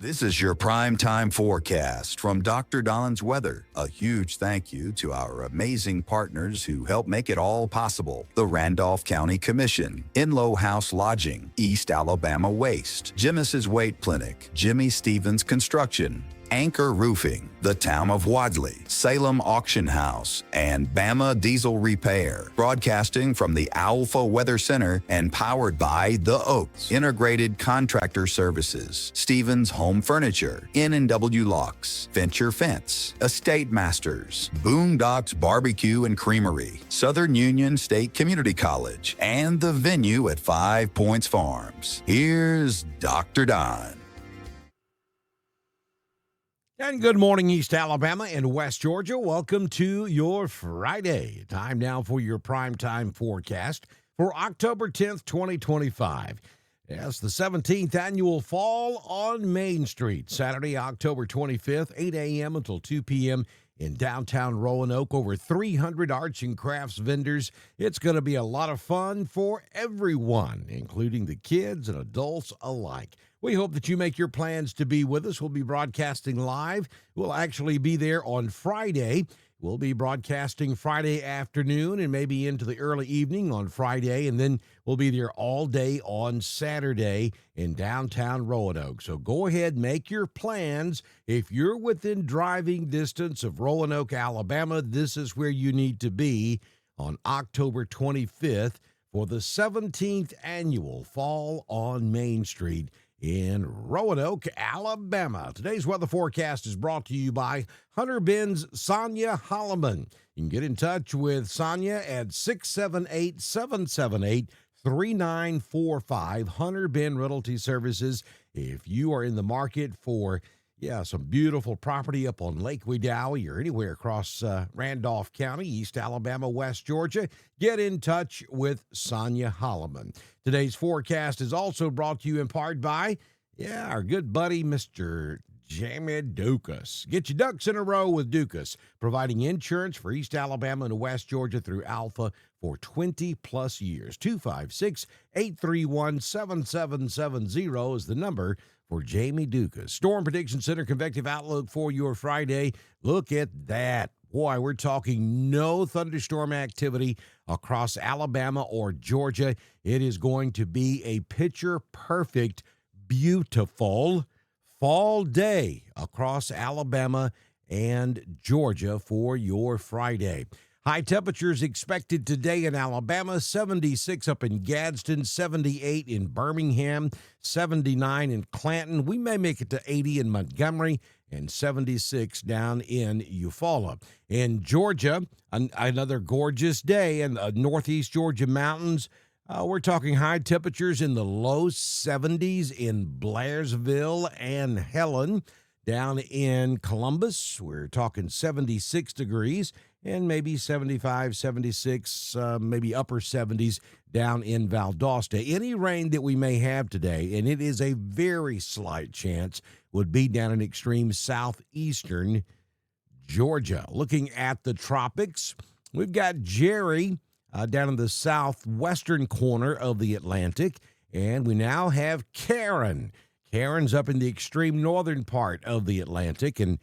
This is your prime time forecast from Dr. Don's Weather. A huge thank you to our amazing partners who help make it all possible. The Randolph County Commission, Inlow House Lodging, East Alabama Waste, Jimis's Weight Clinic, Jimmy Stevens Construction, Anchor Roofing, the Town of Wadley, Salem Auction House, and Bama Diesel Repair. Broadcasting from the Alpha Weather Center and powered by The Oaks, Integrated Contractor Services, Stevens Home Furniture, N&W Locks, Venture Fence, Estate Masters, Boondocks Barbecue and Creamery, Southern Union State Community College, and the venue at 5 Points Farms. Here's Dr. Don. And good morning, East Alabama and West Georgia. Welcome to your Friday. Time now for your primetime forecast for October 10th, 2025. Yes, the 17th annual Fall on Main Street, Saturday, October 25th, 8 a.m. until 2 p.m. in downtown Roanoke. Over 300 arts and crafts vendors. It's going to be a lot of fun for everyone, including the kids and adults alike. We hope that you make your plans to be with us. We'll be broadcasting live. We'll actually be there on Friday. We'll be broadcasting Friday afternoon and maybe into the early evening on Friday, and then we'll be there all day on Saturday in downtown Roanoke. So go ahead, make your plans. If you're within driving distance of Roanoke, Alabama, this is where you need to be on October 25th for the 17th annual Fall on Main Street in Roanoke, Alabama. Today's weather forecast is brought to you by Hunter Ben's Sonja Hollomon. You can get in touch with Sonja at 678-778-3945. Hunter Ben Realty Services. If you are in the market for some beautiful property up on Lake Wedowee or anywhere across Randolph County, East Alabama, West Georgia, get in touch with Sonja Hollomon. Today's forecast is also brought to you in part by, our good buddy, Mr. Jamie Dukas. Get your ducks in a row with Dukas, providing insurance for East Alabama and West Georgia through Alpha for 20-plus years. 256-831-7770 is the number for Jamie Dukas. Storm Prediction Center convective outlook for your Friday. Look at that. Boy, we're talking no thunderstorm activity across Alabama or Georgia. It is going to be a picture-perfect, beautiful fall day across Alabama and Georgia for your Friday. High temperatures expected today in Alabama, 76 up in Gadsden, 78 in Birmingham, 79 in Clanton. We may make it to 80 in Montgomery and 76 down in Eufaula. In Georgia, another gorgeous day in the northeast Georgia mountains. We're talking high temperatures in the low 70s in Blairsville and Helen. Down in Columbus, we're talking 76 degrees and maybe 75, 76, maybe upper 70s down in Valdosta. Any rain that we may have today, and it is a very slight chance, would be down in extreme southeastern Georgia. Looking at the tropics, we've got Jerry down in the southwestern corner of the Atlantic, and we now have Karen. Karen's up in the extreme northern part of the Atlantic, and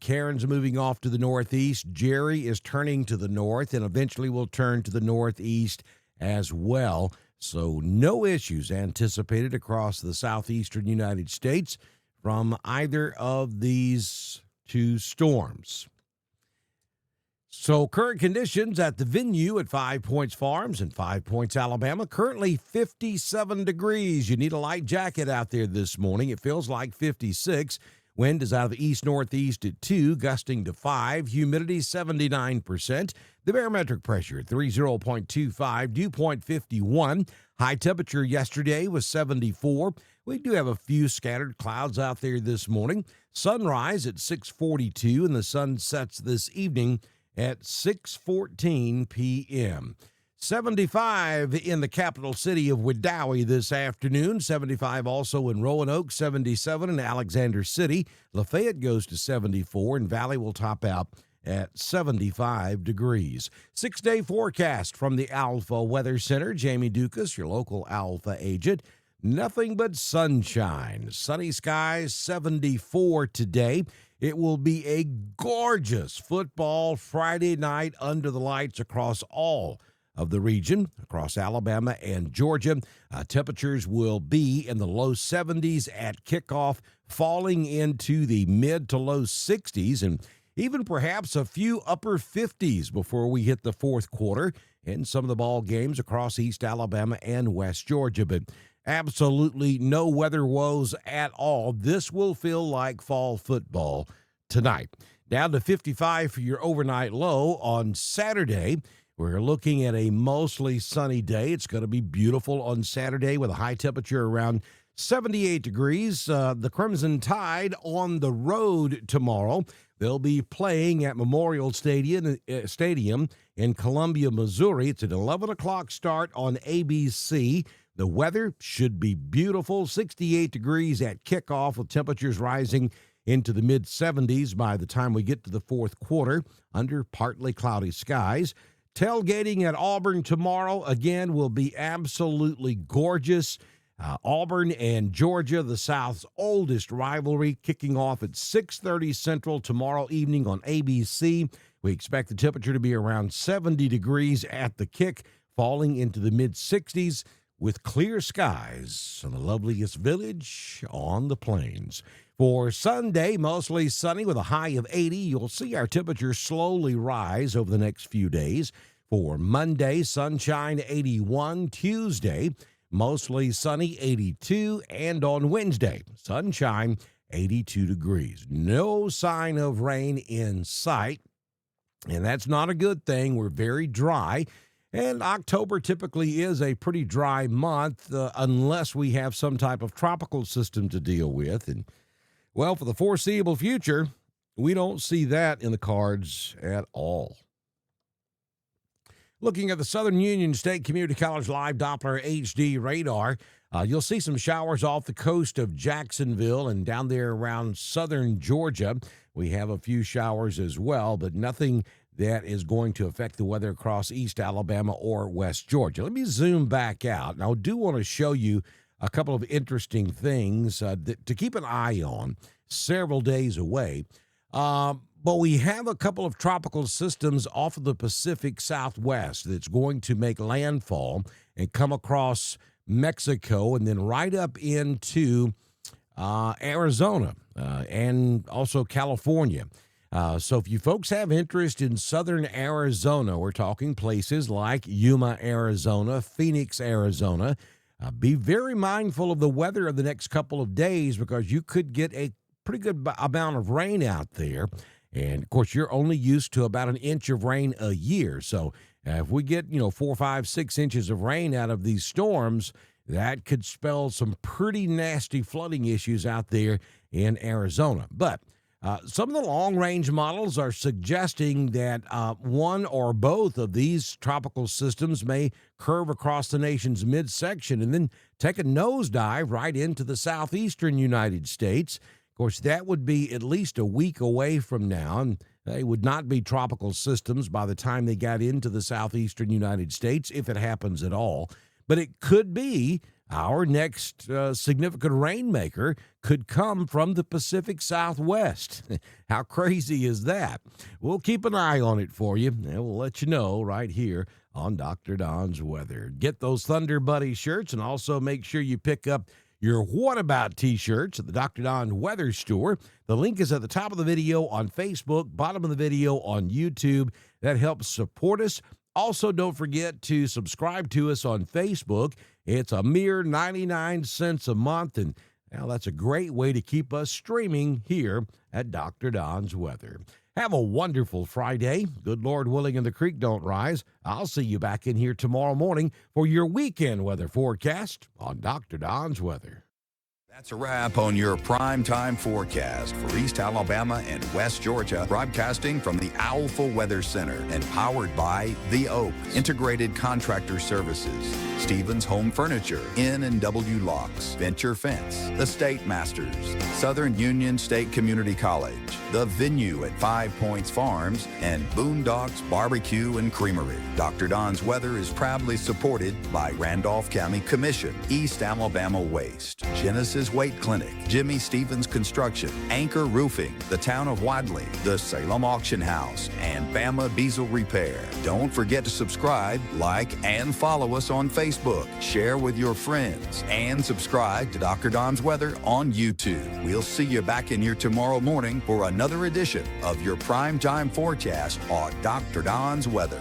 Karen's moving off to the northeast. Jerry is turning to the north and eventually will turn to the northeast as well. So no issues anticipated across the southeastern United States from either of these two storms. So current conditions at the venue at 5 Points Farms in 5 Points, Alabama, currently 57 degrees. You need a light jacket out there this morning. It feels like 56. Wind is out of the east-northeast at 2, gusting to 5. Humidity 79%. The barometric pressure at 30.25. Dew point 51. High temperature yesterday was 74. We do have a few scattered clouds out there this morning. Sunrise at 6:42, and the sun sets this evening at 6:14 p.m. 75 in the capital city of Wedowee this afternoon. 75 also in Roanoke. 77 in Alexander City. Lafayette goes to 74, and Valley will top out at 75 degrees. 6-day forecast from the Alpha Weather Center. Jamie Dukas, your local Alpha agent. Nothing but sunshine. Sunny skies, 74 today. It will be a gorgeous football Friday night under the lights across all of the region, across Alabama and Georgia. Temperatures will be in the low 70s at kickoff, falling into the mid to low 60s, and even perhaps a few upper 50s before we hit the fourth quarter in some of the ball games across East Alabama and West Georgia. But absolutely no weather woes at all. This will feel like fall football tonight. Down to 55 for your overnight low on Saturday. We're looking at a mostly sunny day. It's going to be beautiful on Saturday with a high temperature around 78 degrees. The Crimson Tide on the road tomorrow. They'll be playing at Memorial Stadium in Columbia, Missouri. It's an 11 o'clock start on ABC. The weather should be beautiful, 68 degrees at kickoff with temperatures rising into the mid-70s by the time we get to the fourth quarter under partly cloudy skies. Tailgating at Auburn tomorrow, again, will be absolutely gorgeous. Auburn and Georgia, the South's oldest rivalry, kicking off at 6:30 Central tomorrow evening on ABC. We expect the temperature to be around 70 degrees at the kick, falling into the mid-60s with clear skies in the loveliest village on the plains. For Sunday, mostly sunny with a high of 80. You'll see our temperature slowly rise over the next few days. For Monday, sunshine 81. Tuesday, mostly sunny 82. And on Wednesday, sunshine 82 degrees. No sign of rain in sight. And that's not a good thing. We're very dry. And October typically is a pretty dry month unless we have some type of tropical system to deal with. And, well, for the foreseeable future, we don't see that in the cards at all. Looking at the Southern Union State Community College Live Doppler HD radar, you'll see some showers off the coast of Jacksonville and down there around southern Georgia. We have a few showers as well, but nothing that is going to affect the weather across East Alabama or West Georgia. Let me zoom back out. Now, I do want to show you a couple of interesting things to keep an eye on several days away. But we have a couple of tropical systems off of the Pacific Southwest that's going to make landfall and come across Mexico and then right up into Arizona and also California. So if you folks have interest in southern Arizona, we're talking places like Yuma, Arizona, Phoenix, Arizona. Be very mindful of the weather of the next couple of days because you could get a pretty good amount of rain out there. And, of course, you're only used to about an inch of rain a year. So if we get, 4, 5, 6 inches of rain out of these storms, that could spell some pretty nasty flooding issues out there in Arizona. But some of the long-range models are suggesting that one or both of these tropical systems may curve across the nation's midsection and then take a nosedive right into the southeastern United States. Of course, that would be at least a week away from now, and they would not be tropical systems by the time they got into the southeastern United States, if it happens at all. But it could be our next significant rainmaker could come from the Pacific Southwest. How crazy is that? We'll keep an eye on it for you, and we'll let you know right here on Dr. Don's Weather. Get those Thunder Buddy shirts, and also make sure you pick up your What About t-shirts at the Dr. Don Weather Store. The link is at the top of the video on Facebook, bottom of the video on YouTube. That helps support us. Also, don't forget to subscribe to us on Facebook. It's a mere 99 cents a month, and well, that's a great way to keep us streaming here at Dr. Don's Weather. Have a wonderful Friday. Good Lord willing and the creek don't rise. I'll see you back in here tomorrow morning for your weekend weather forecast on Dr. Don's Weather. That's a wrap on your primetime forecast for East Alabama and West Georgia, broadcasting from the Owlful Weather Center and powered by The Oak, Integrated Contractor Services, Stevens Home Furniture, N&W Locks, Venture Fence, The State Masters, Southern Union State Community College, The Venue at 5 Points Farms, and Boondocks Barbecue and Creamery. Dr. Don's Weather is proudly supported by Randolph County Commission, East Alabama Waste, Genesis Weight Clinic, Jimmy Stevens Construction, Anchor Roofing, the Town of Wadley, the Salem Auction House, and Bama Diesel Repair. Don't forget to subscribe, like, and follow us on Facebook. Share with your friends, and subscribe to Dr. Don's Weather on YouTube. We'll see you back in here tomorrow morning for another edition of your primetime forecast on Dr. Don's Weather.